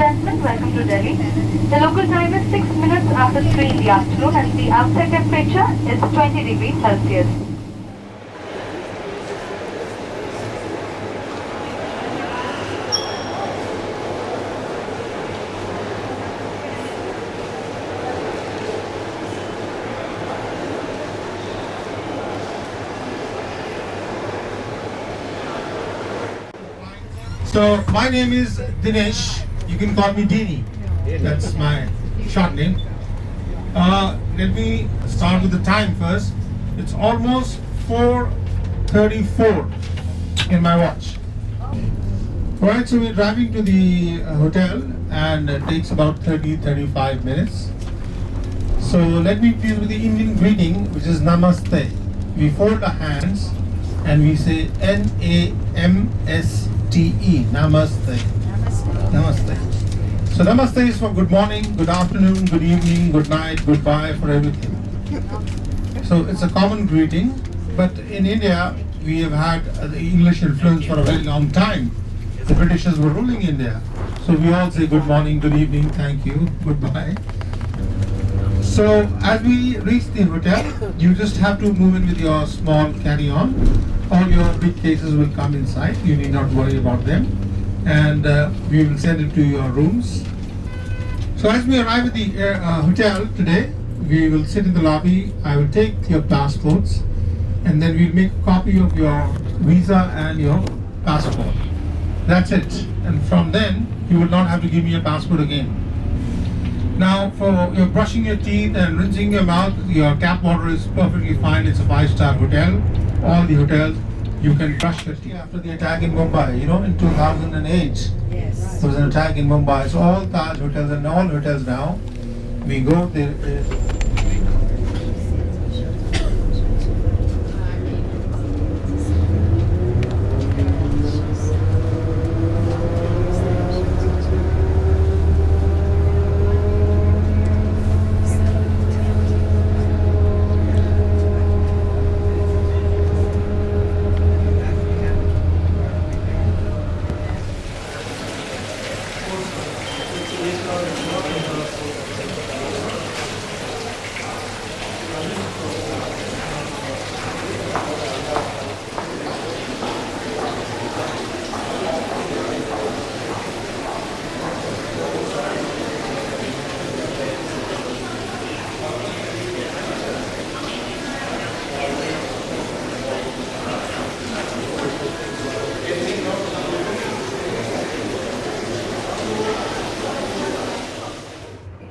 gentlemen, welcome to Delhi. The local time is 6 minutes after 3 in the afternoon and the outside temperature is 20 degrees Celsius. So my name is Dinesh. You can call me Dini. That's my short name. Let me start with the time first. It's almost 4:34 in my watch. Alright, so we're driving to the hotel and it takes about 30-35 minutes. So let me begin with the Indian greeting, which is Namaste. We fold our hands and we say N-A-M-S-T-E, Namaste. Namaste. So Namaste is for good morning, good afternoon, good evening, good night, goodbye, for everything. So it's a common greeting, but in India we have had the English influence for a very long time. The Britishers were ruling India. So we all say good morning, good evening, thank you, goodbye. So as we reach the hotel, you just have to move in with your small carry-on. All your big cases will come inside. You need not worry about them. And we will send it to your rooms. So as we arrive at the hotel today, we will sit in the lobby. I will take your passports and then we'll make a copy of your visa and your passport. That's it. And from then, you will not have to give me a passport again. Now, for your brushing your teeth and rinsing your mouth, your tap water is perfectly fine. It's a 5-star hotel. All the hotels, you can brush your teeth. After the attack in Mumbai, in 2008, Yes. there was an attack in Mumbai. So all Taj hotels and all hotels now, we go there.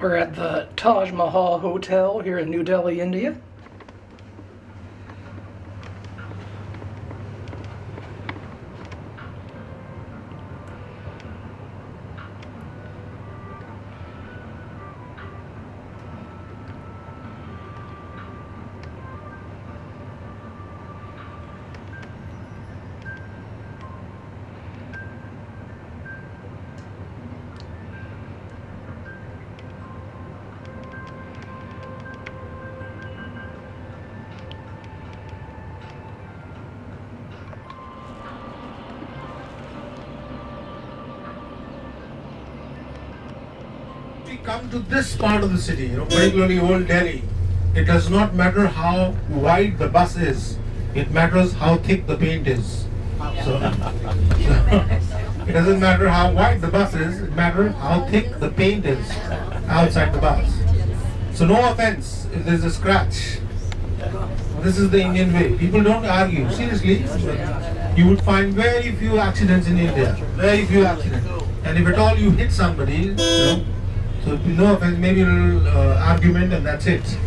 We're at the Taj Mahal Hotel here in New Delhi, India. We come to this part of the city, particularly Old Delhi, it does not matter how wide the bus is, it matters how thick the paint is. So, it doesn't matter how wide the bus is, it matters how thick the paint is outside the bus. So no offense if there's a scratch. This is the Indian way. People don't argue. Seriously, you would find very few accidents in India. Very few accidents. And if at all you hit somebody, so no offense, maybe a little argument and that's it.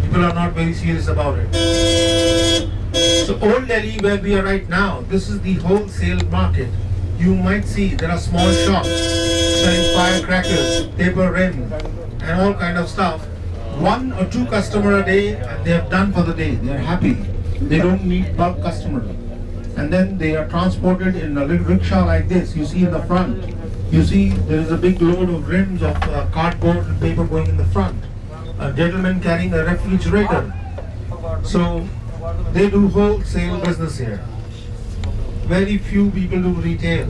People are not very serious about it. So Old Delhi, where we are right now, this is the wholesale market. You might see there are small shops selling firecrackers, paper rim, and all kind of stuff. 1 or 2 customers a day, and they are done for the day. They are happy. They don't need bulk customers. And then they are transported in a little rickshaw like this. You see in the front. You see there is a big load of rims of cardboard and paper going in the front. A gentleman carrying a refrigerator. So they do wholesale business here. very few people do retail.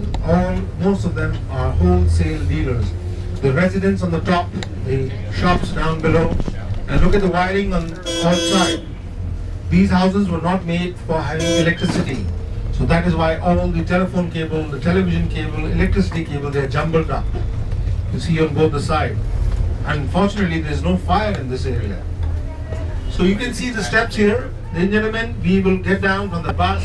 Most of them are wholesale dealers. The residents on the top, the shops down below, and look at the wiring on outside. These houses were not made for having electricity. So that is why all the telephone cable, the television cable, electricity cable, they are jumbled up. You see on both the sides. Unfortunately, there is no fire in this area. So you can see the steps here. Ladies and gentlemen, we will get down from the bus.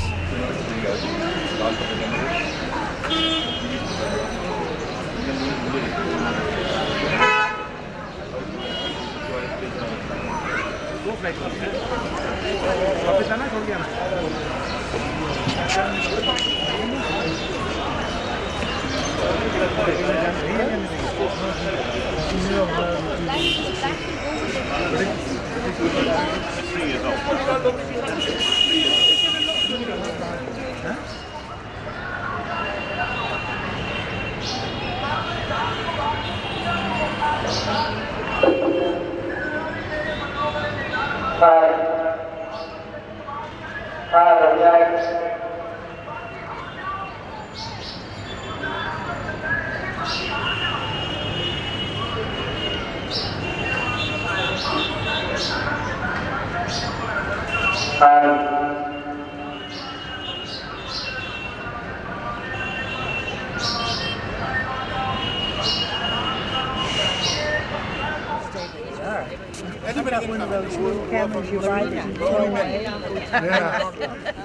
Cameras you ride and throw away.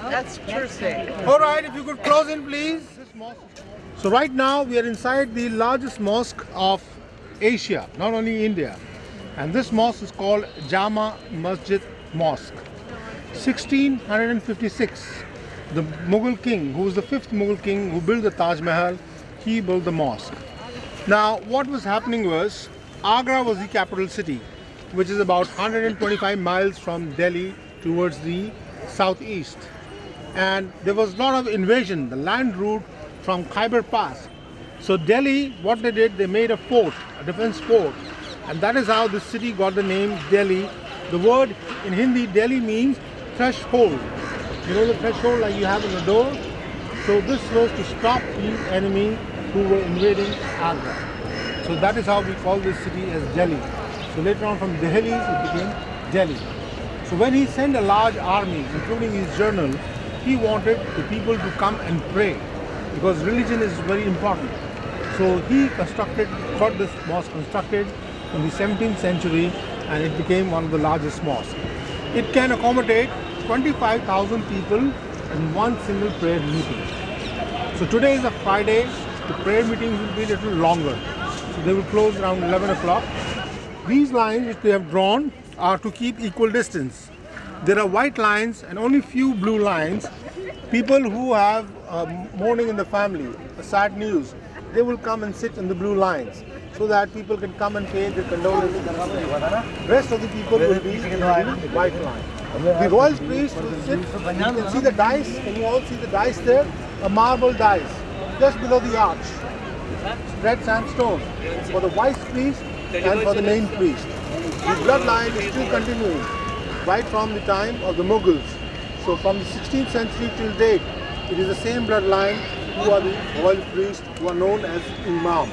That's interesting. All right, if you could close in, please. So right now we are inside the largest mosque of Asia, not only India. And this mosque is called Jama Masjid Mosque. 1656, the Mughal king, who was the fifth Mughal king who built the Taj Mahal, he built the mosque. Now what was happening was, Agra was the capital city, which is about 125 miles from Delhi towards the southeast. And there was a lot of invasion, the land route from Khyber Pass. So Delhi, what they did, they made a fort, a defense fort. And that is how this city got the name Delhi. The word in Hindi, Delhi means threshold. You know the threshold like you have in the door? So this was to stop the enemy who were invading Agra. So that is how we call this city as Delhi. So later on from Delhi, it became Delhi. So when he sent a large army, including his journal, he wanted the people to come and pray, because religion is very important. So he got this mosque constructed in the 17th century, and it became one of the largest mosques. It can accommodate 25,000 people in one single prayer meeting. So today is a Friday, the prayer meetings will be a little longer. So they will close around 11 o'clock. These lines which they have drawn are to keep equal distance. There are white lines and only few blue lines. People who have mourning in the family, a sad news, they will come and sit in the blue lines so that people can come and pay their condolences. Rest of the people will be in the white line. The royal priest will sit. You can see the dice. Can you all see the dice there? A marble dice just below the arch. Red sandstone for the vice priest and for the main priest. The bloodline is still continuing right from the time of the Mughals. So from the 16th century till date, it is the same bloodline who are the royal priests who are known as Imam.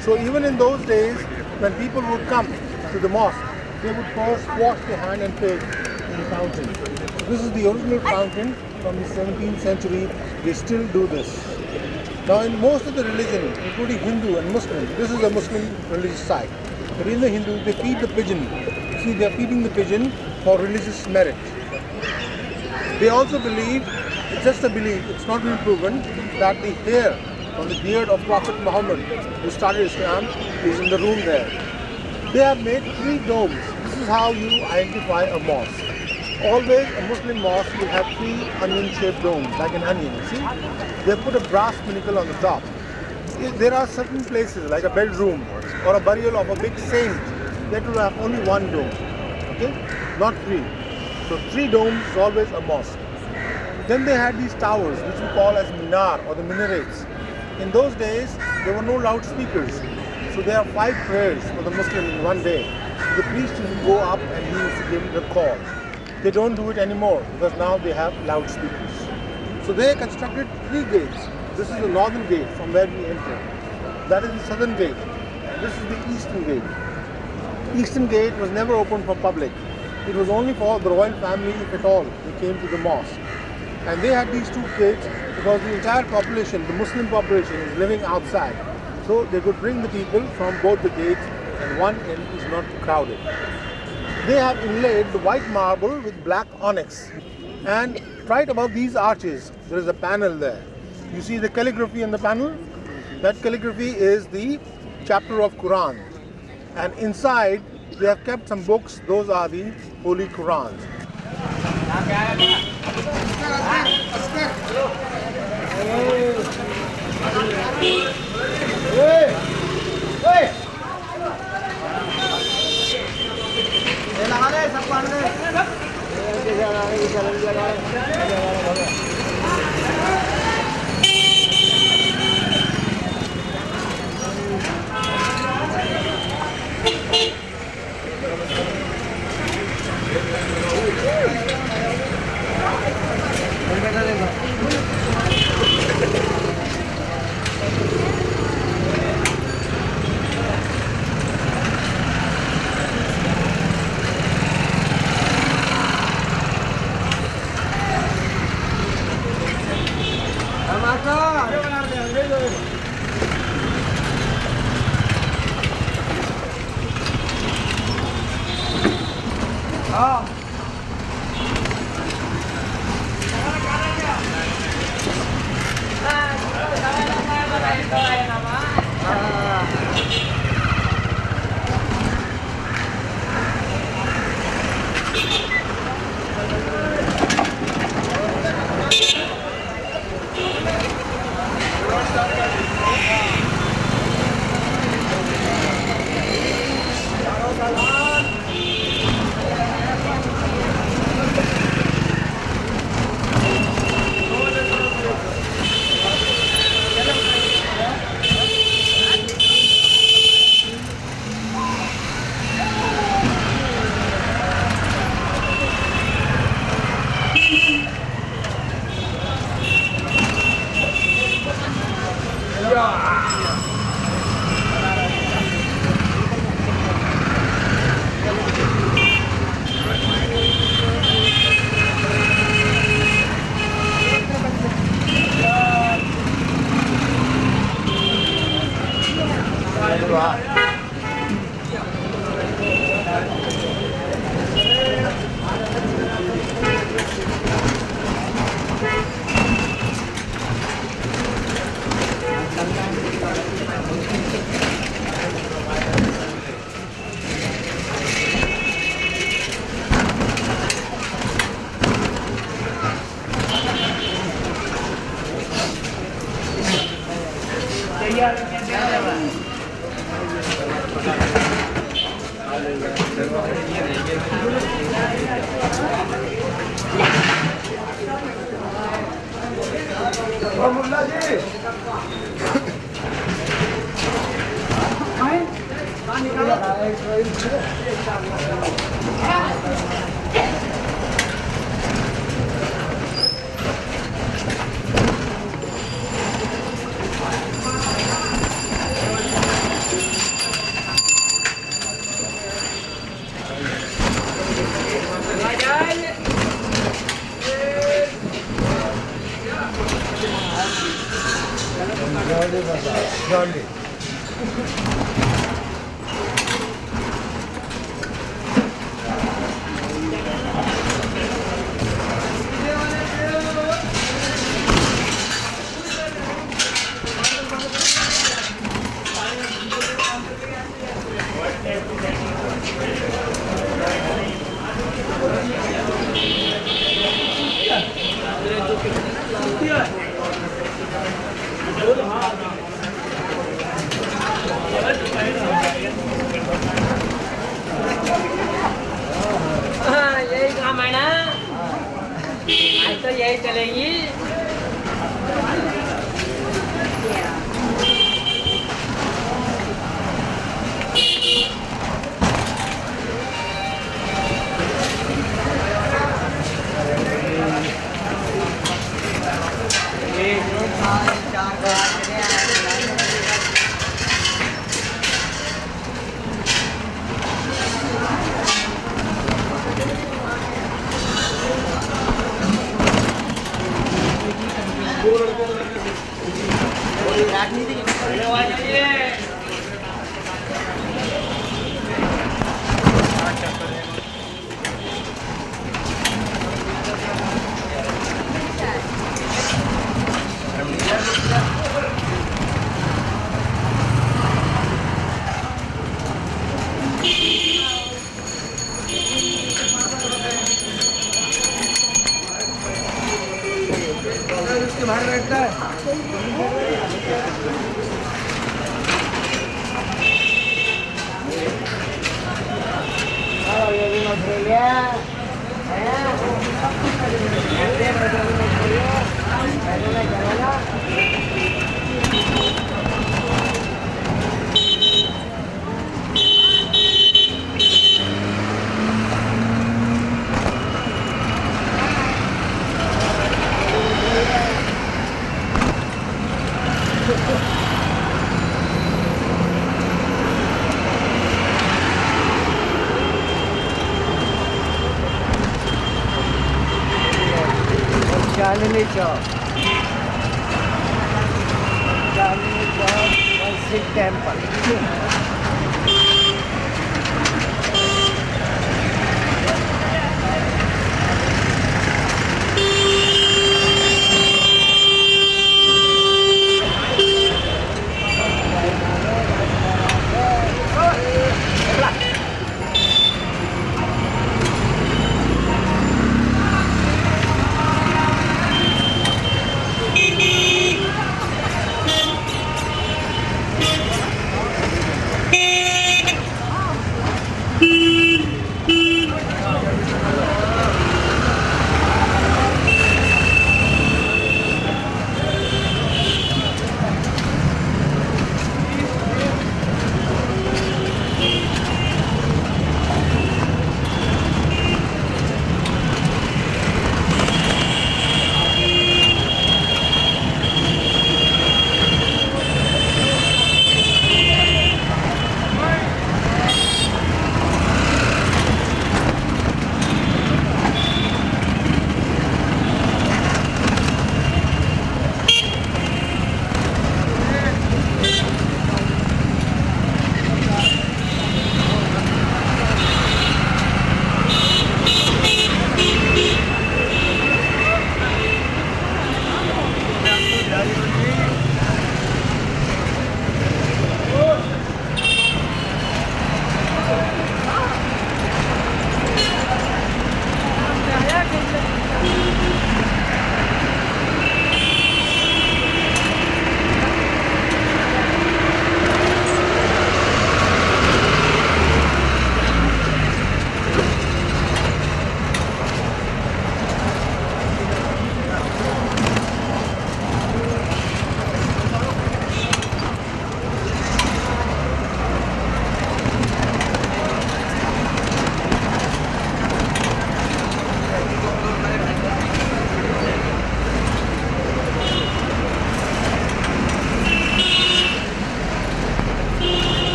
So even in those days, when people would come to the mosque, they would first wash their hand and face in the fountain. This is the original fountain from the 17th century. They still do this. Now in most of the religion, including Hindu and Muslim, this is a Muslim religious site. But in the Hindu, they feed the pigeon. See, they are feeding the pigeon for religious merit. They also believe, it's just a belief, it's not been proven, that the hair on the beard of Prophet Muhammad, who started Islam, is in the room there. They have made 3 domes. This is how you identify a mosque. Always a Muslim mosque will have 3 onion-shaped domes, like an onion, you see? They put a brass pinnacle on the top. There are certain places, like a bedroom or a burial of a big saint, that will have only 1 dome, okay? Not 3. So 3 domes is always a mosque. Then they had these towers, which we call as Minar or the minarets. In those days, there were no loudspeakers. So there are 5 prayers for the Muslim in one day. The priest will go up and he will give the call. They don't do it anymore because now they have loudspeakers. So they constructed 3 gates. This is the northern gate from where we enter. That is the southern gate. This is the eastern gate. Eastern gate was never opened for public. It was only for the royal family, if at all, they came to the mosque. And they had these 2 gates because the entire population, the Muslim population, is living outside. So they could bring the people from both the gates, and one end is not crowded. They have inlaid the white marble with black onyx. And right above these arches, there is a panel there. You see the calligraphy on the panel? That calligraphy is the chapter of Quran. And inside, they have kept some books. Those are the Holy Qurans. Chandni Chowk. Chandni Chowk Masjid Temple.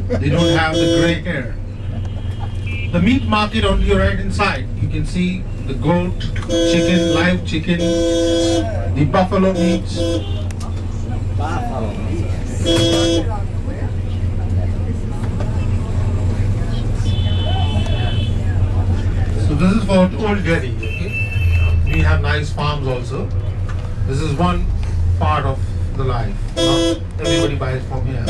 They don't have the grey hair. The meat market on your right hand side, you can see the goat, chicken, live chicken, the buffalo meat. Buffalo. So this is for Old Delhi. Okay? We have nice farms also. This is one part of the life. Not everybody buys from here.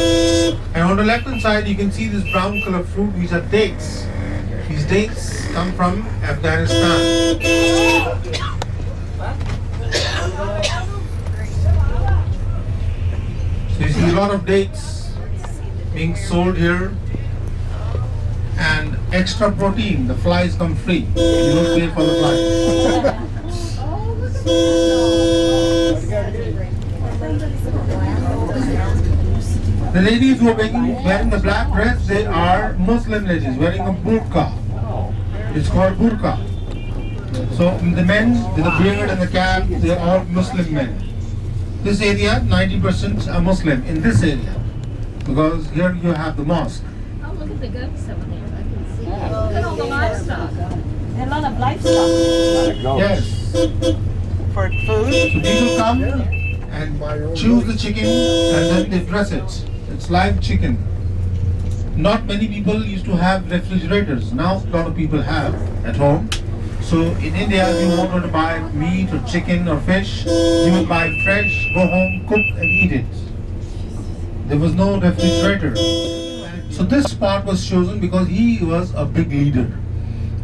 And on the left hand side, you can see this brown color fruit. These are dates. These dates come from Afghanistan. So you see a lot of dates being sold here. And extra protein, the flies come free. You don't pay for the flies. The ladies who are wearing the black dress, they are Muslim ladies wearing a burqa. It's called burqa. So the men with the beard and the cap, they are all Muslim men. This area, 90% are Muslim in this area. Because here you have the mosque. Oh, look at the goats over there. I can see. Look at all the livestock. There are a lot of livestock. Yes. For food? So people come and choose the chicken and then they dress it. It's live chicken. Not many people used to have refrigerators. Now a lot of people have at home. So in India, if you wanted to buy meat or chicken or fish, you would buy fresh, go home, cook and eat it. There was no refrigerator. So this spot was chosen because he was a big leader.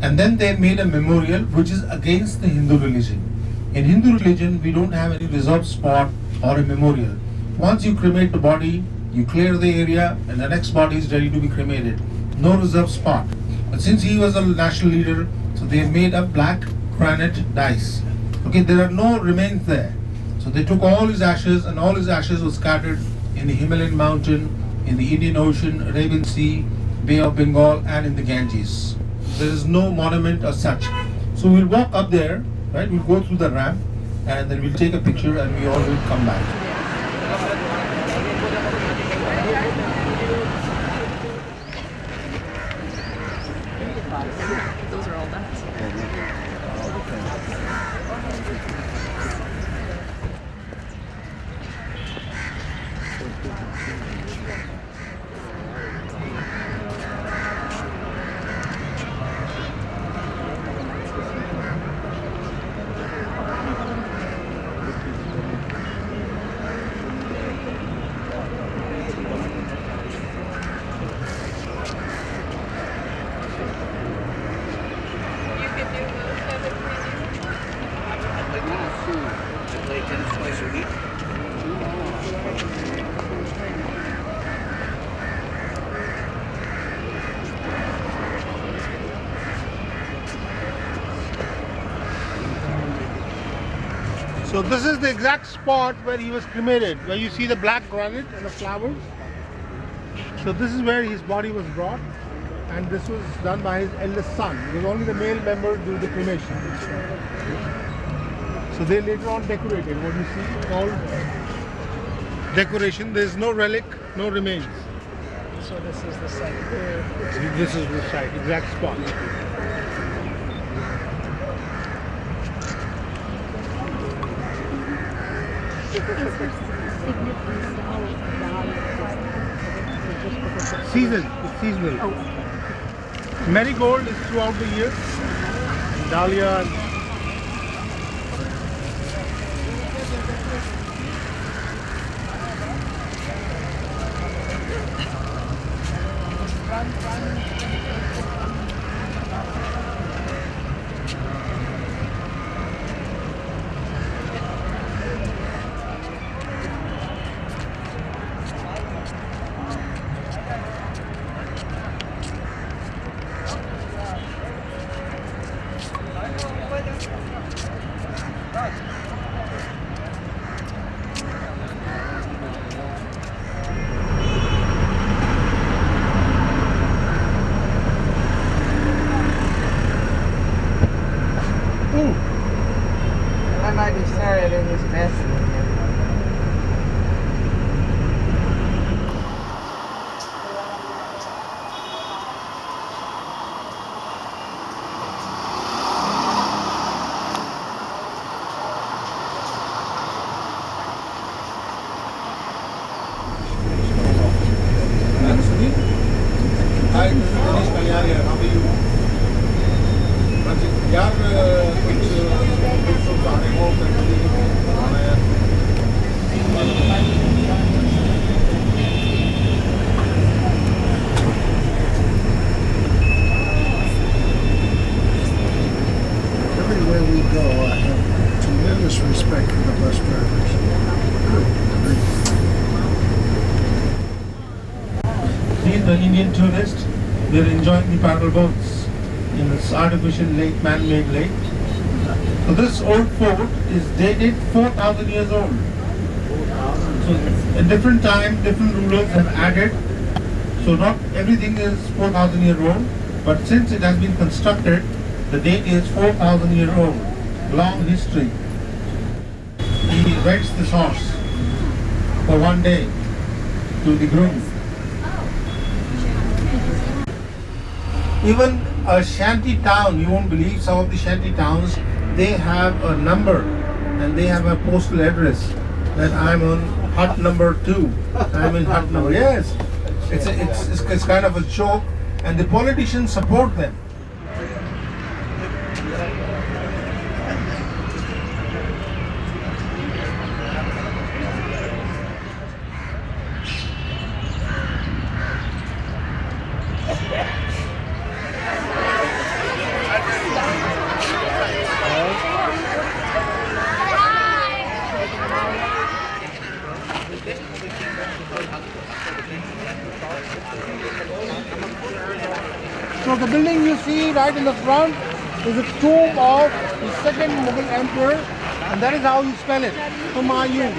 And then they made a memorial which is against the Hindu religion. In Hindu religion, we don't have any reserved spot or a memorial. Once you cremate the body, you clear the area and the next body is ready to be cremated. No reserved spot. But since he was a national leader, so they made a black granite dice. Okay, there are no remains there. So they took all his ashes and all his ashes were scattered in the Himalayan mountain, in the Indian Ocean, Arabian Sea, Bay of Bengal and in the Ganges. There is no monument as such. So we'll walk up there, right? We'll go through the ramp and then we'll take a picture and we all will come back. Those are all nuts. So this is the exact spot where he was cremated, where you see the black granite and the flowers. So this is where his body was brought, and this was done by his eldest son, because only the male member do the cremation. So they later on decorated. What you see, all decoration. There is no relic, no remains. So this is the site. This is the site, exact spot. Season, it's seasonal. Marigold is throughout the year. Dahlia. Hi, this is Dinesh Kalyani. How are you? यार कुछ दोस्तों आ रहे हो आना यार Everywhere we go, I have tremendous respect for the bus drivers. See the Indian tourists, they're enjoying the paddle boats in this artificial lake, man-made lake. So this old fort is dated 4,000 years old. So at different time, different rulers have added. So not everything is 4,000 year old, but since it has been constructed, the date is 4,000 year old. Long history. He rents this horse for one day to the groom. Even a shanty town, you won't believe some of the shanty towns, they have a number and they have a postal address that I'm on hut number 2. I'm in hut number, yes. It's kind of a joke and the politicians support them. So the building you see right in the front is a tomb of the second Mughal emperor, and that is how you spell it, Humayun.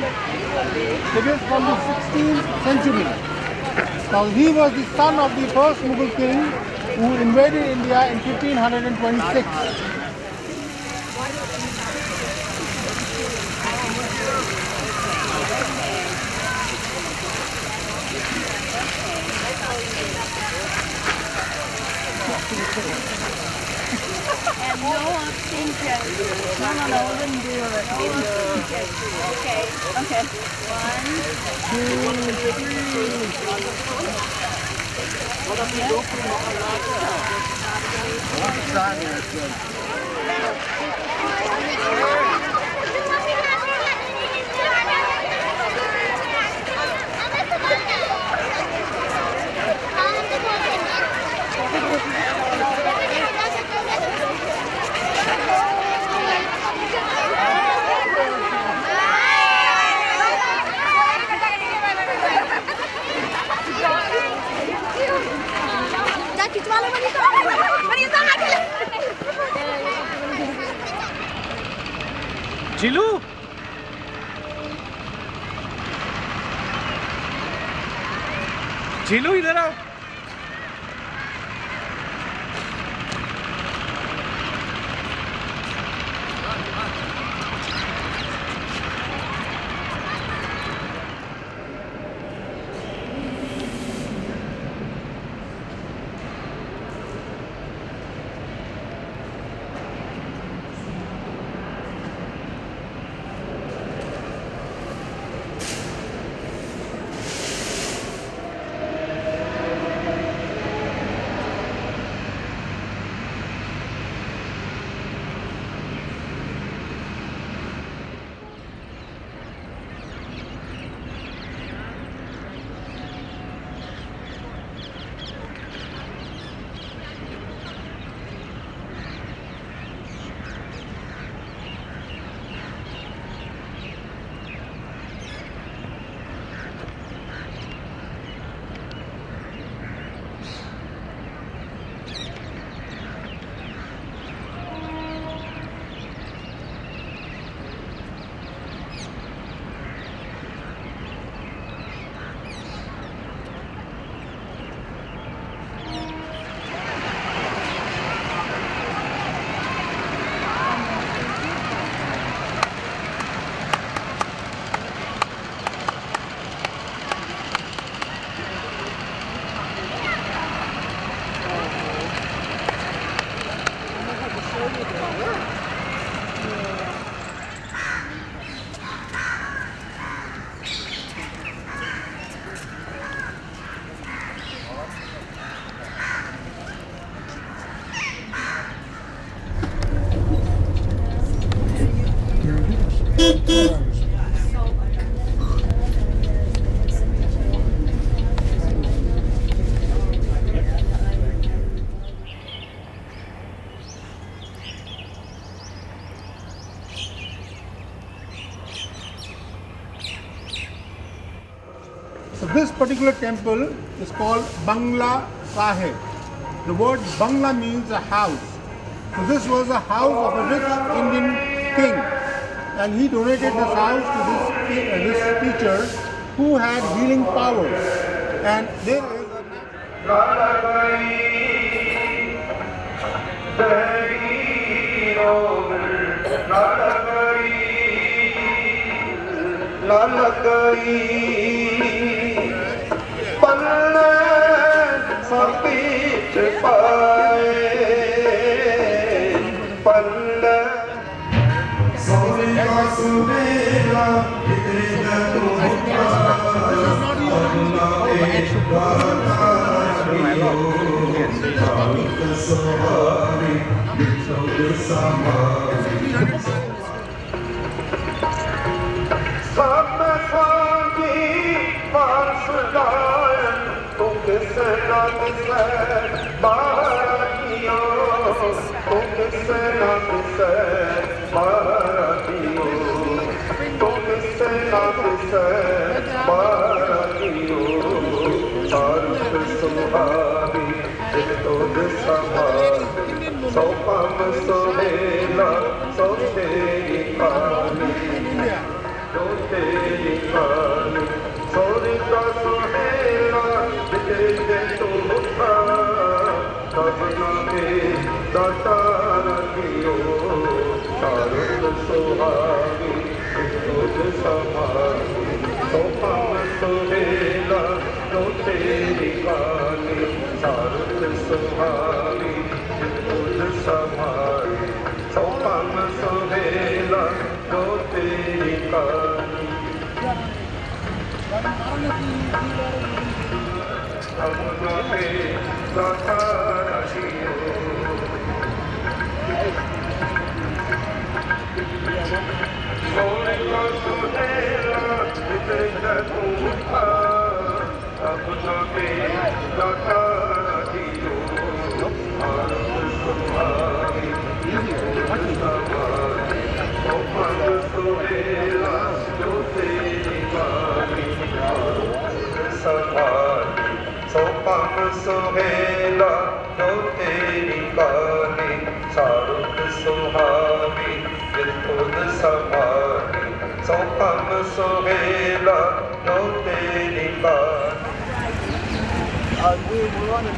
It is from the 16th century. Now he was the son of the first Mughal king who invaded India in 1526. And no abstention. No, wouldn't do it. Okay. Okay. 1, 2. Jilu? Jilu, इधर आओ. particular temple is called Bangla Sahib. The word Bangla means a house. So this was a house of a rich Indian king, and he donated this house to this teacher who had healing powers. And there is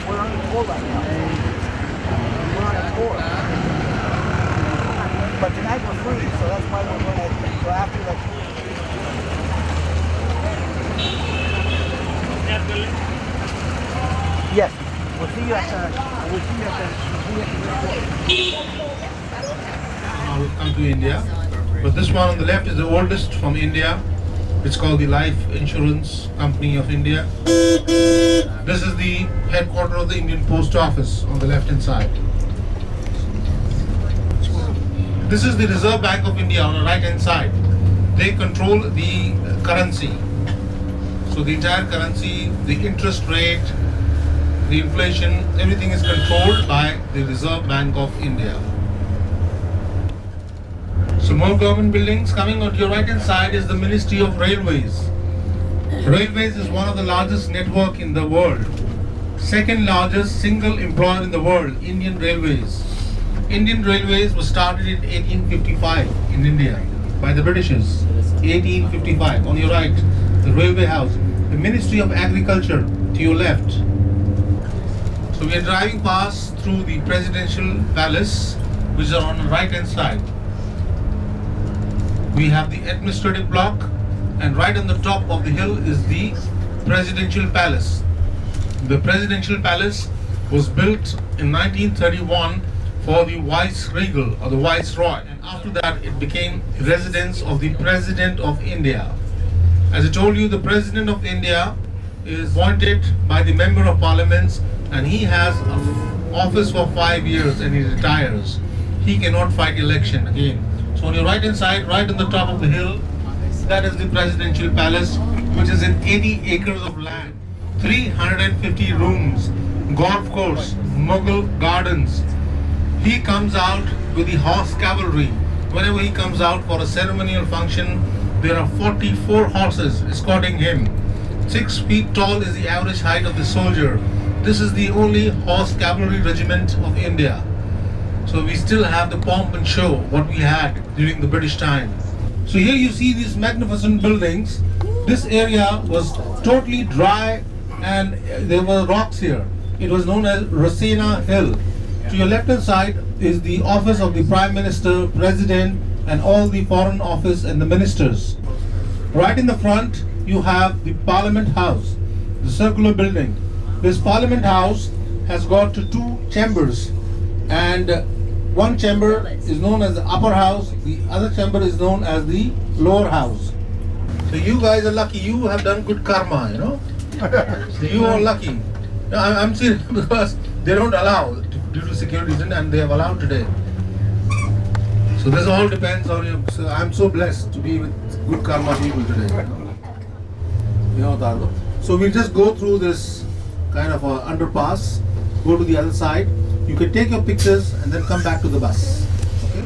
we're on a tour right now. We're on a tour. But tonight we're free, so that's why we're going to go after the... Yes. We'll see you at Now we've come to India. But this one on the left is the oldest from India. It's called the Life Insurance Company of India. This is the headquarters of the Indian Post Office on the left hand side. This is the Reserve Bank of India on the right hand side. They control the currency. So the entire currency, the interest rate, the inflation, everything is controlled by the Reserve Bank of India. So more government buildings. Coming on your right hand side is the Ministry of Railways. Railways is one of the largest network in the world. Second largest single employer in the world, Indian Railways. Indian Railways was started in 1855 in India by the Britishers. 1855. On your right, the Railway House. The Ministry of Agriculture to your left. So we are driving past through the Presidential Palace, which is on the right hand side. We have the administrative block, and right on the top of the hill is the Presidential Palace. The Presidential Palace was built in 1931 for the Viceregal or the Viceroy, and after that it became residence of the President of India. As I told you, the President of India is appointed by the Member of Parliament, and he has an office for 5 years and he retires. He cannot fight election again. So on your right hand side, right on the top of the hill, that is the Presidential Palace, which is in 80 acres of land, 350 rooms, golf course, Mughal gardens. He comes out with the horse cavalry. Whenever he comes out for a ceremonial function, there are 44 horses escorting him. 6 feet tall is the average height of the soldier. This is the only horse cavalry regiment of India. So we still have the pomp and show what we had during the British time. So here you see these magnificent buildings. This area was totally dry and there were rocks here. It was known as Rasena Hill. To your left hand side is the office of the Prime Minister, President and all the Foreign Office and the ministers. Right in the front you have the Parliament House, the circular building. This Parliament House has got 2 chambers, and one chamber is known as the upper house, the other chamber is known as the lower house. So you guys are lucky, you have done good karma, you know. So you are lucky. No, I'm serious because they don't allow due to security reason, and they have allowed today. So this all depends on you. So I'm so blessed to be with good karma people today. You know, Dardo. So we'll just go through this kind of a underpass, go to the other side. You can take your pictures and then come back to the bus. Okay?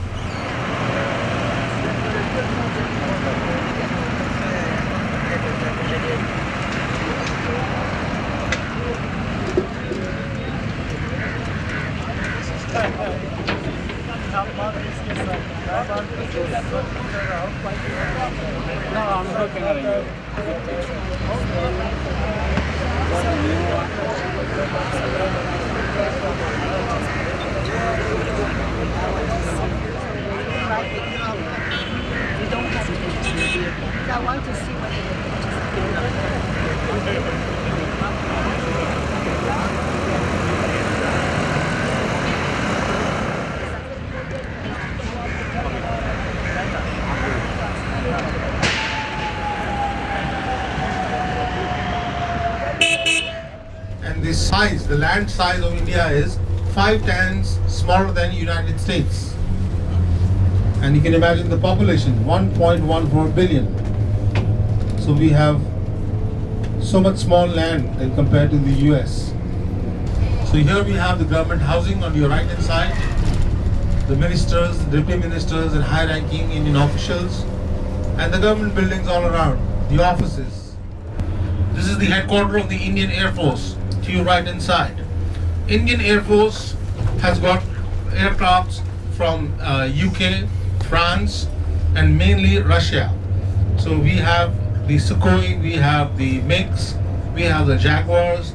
I want to see what And the size, the land size of India is 5 times smaller than United States. And you can imagine the population, 1.14 billion. So we have so much small land than compared to the US. So here we have the government housing on your right hand side, the ministers, the deputy ministers and high ranking Indian officials, and the government buildings all around, the offices. This is the headquarters of the Indian Air Force to your right hand side. Indian Air Force has got aircrafts from UK, France and mainly Russia. So we have the Sukhoi, we have the MiGs, we have the Jaguars,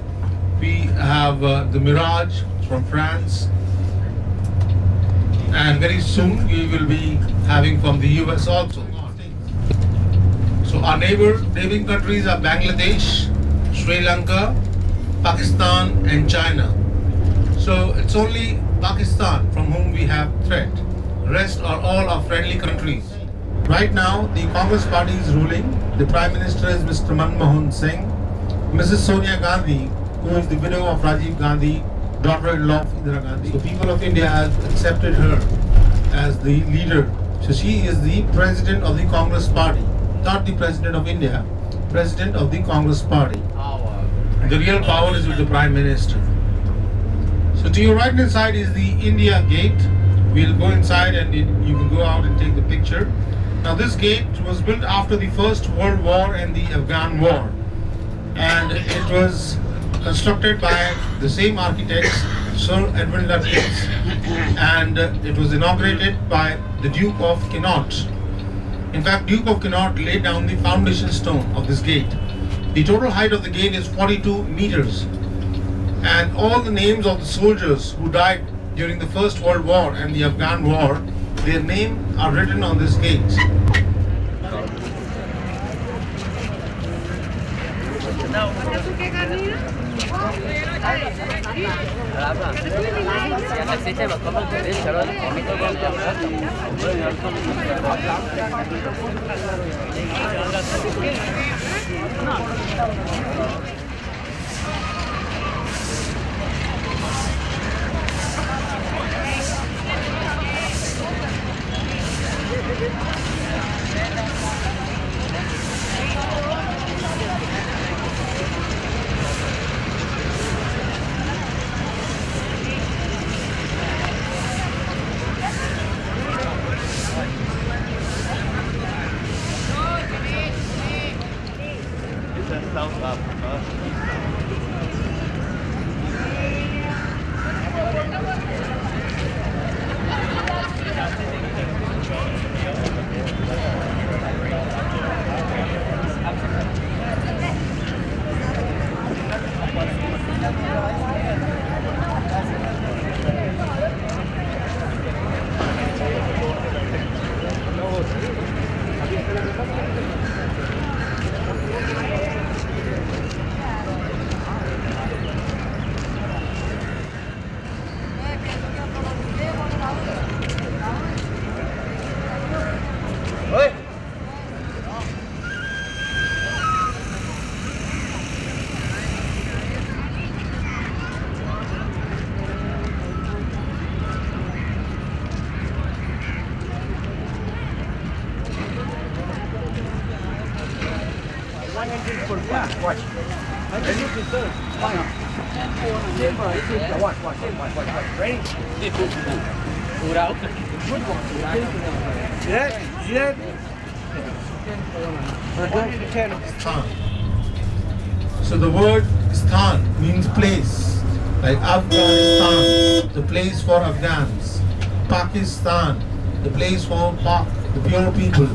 we have the Mirage from France, and very soon we will be having from the US also. So our neighboring countries are Bangladesh, Sri Lanka, Pakistan and China. So it's only Pakistan from whom we have threat. Rest are all our friendly countries. Right now, the Congress party is ruling. The Prime Minister is Mr. Manmohan Singh. Mrs. Sonia Gandhi, who is the widow of Rajiv Gandhi, daughter-in-law of Indira Gandhi. So people of India have accepted her as the leader. So she is the President of the Congress party. Not the President of India, President of the Congress party. The real power is with the Prime Minister. So to your right hand side is the India gate. We'll go inside and you can go out and take the picture. Now this gate was built after the First World War and the Afghan War. And it was constructed by the same architects, Sir Edwin Lutyens. And it was inaugurated by the Duke of Connaught. In fact, Duke of Connaught laid down the foundation stone of this gate. The total height of the gate is 42 meters. And all the names of the soldiers who died during the First World War and the Afghan War, their names are written on this gate. Yeah, watch. Ready? Fine. Watch. Ready? Good out. Good one. Yeah. 1 to 10. Sthan. So the word Sthan means place. Like Afghanistan, the place for Afghans. Pakistan, the place for Pak, the pure people.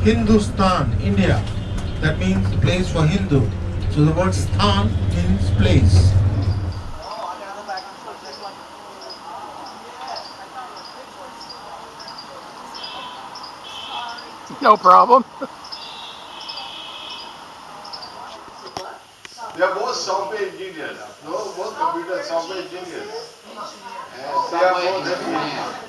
Hindustan, India, that means the place for Hindu. So the word Sthan means place. No problem. They are both software engineers. No, both computer software engineers. And they are both engineers.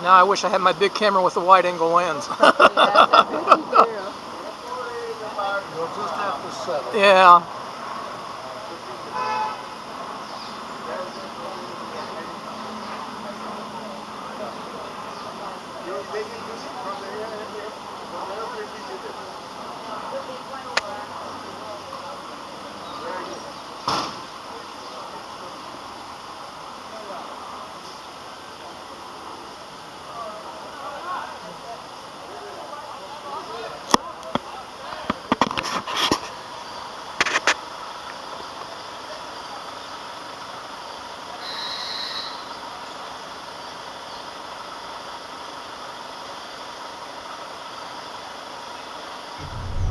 Now I wish I had my big camera with the wide angle lens. You'll just have to settle. Yeah. You're taking this from here. Where will you do this?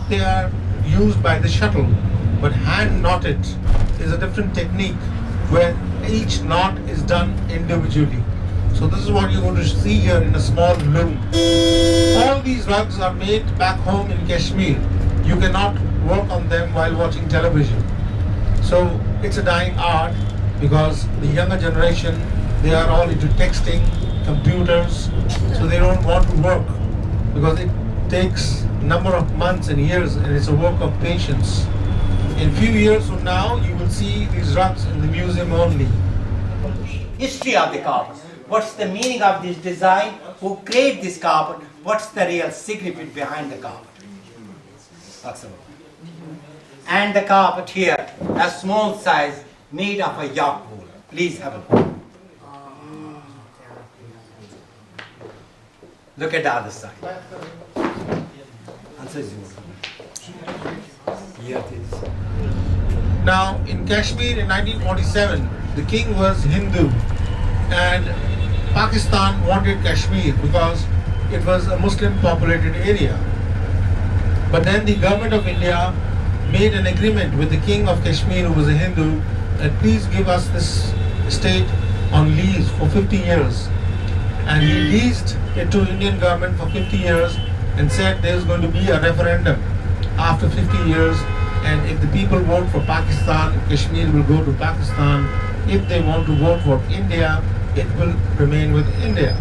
They are used by the shuttle, but hand knotted is a different technique where each knot is done individually. So this is what you're going to see here in a small loom. All these rugs are made back home in Kashmir. You cannot work on them while watching television. So it's a dying art because the younger generation, they are all into texting, computers, so they don't want to work because it takes a number of months and years and it's a work of patience. In few years from now, you will see these rugs in the museum only. History of the carpet. What's the meaning of this design? Who created this carpet? What's the real significance behind the carpet? And the carpet here, a small size, made of a yak wool. Please have a look. Look at the other side. Here it is. Now, in Kashmir in 1947, the king was Hindu and Pakistan wanted Kashmir because it was a Muslim populated area. But then the government of India made an agreement with the king of Kashmir, who was a Hindu, that please give us this state on lease for 50 years. And he leased it to Indian government for 50 years and said there's going to be a referendum after 50 years, and if the people vote for Pakistan, Kashmir will go to Pakistan. If they want to vote for India, it will remain with India.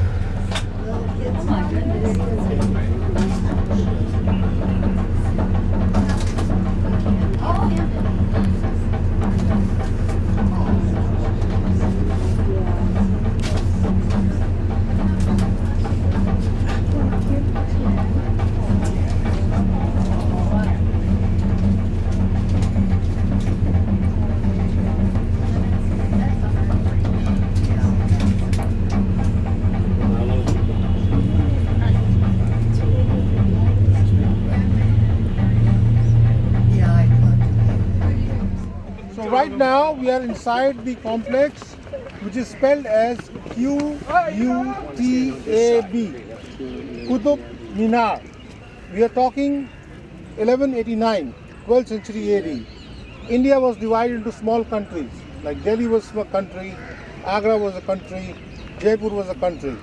Right now we are inside the complex, which is spelled as Q-U-T-A-B, Qutab Minar. We are talking 1189, 12th century AD. India was divided into small countries. Like Delhi was a country, Agra was a country, Jaipur was a country.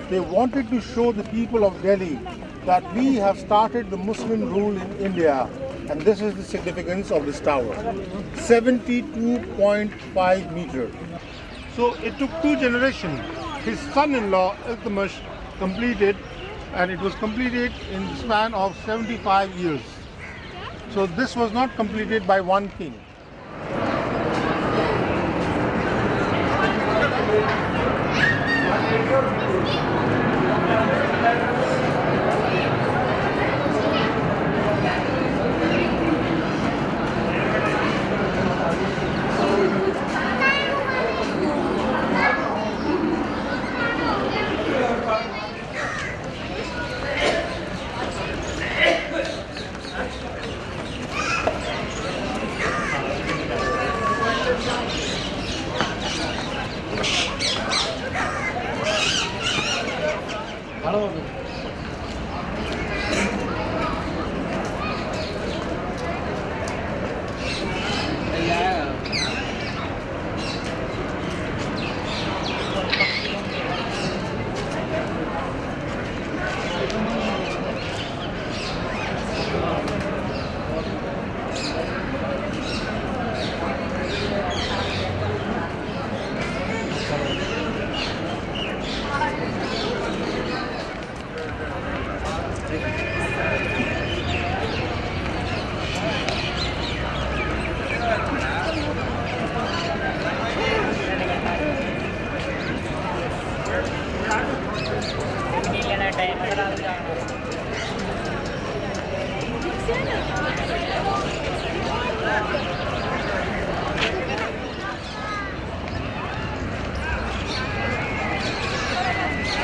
They wanted to show the people of Delhi that we have started the Muslim rule in India, and this is the significance of this tower. 72.5 meters. So it took 2 generations. His son-in-law, Iltutmish, completed, and it was completed in the span of 75 years. So this was not completed by one king.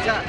Yeah,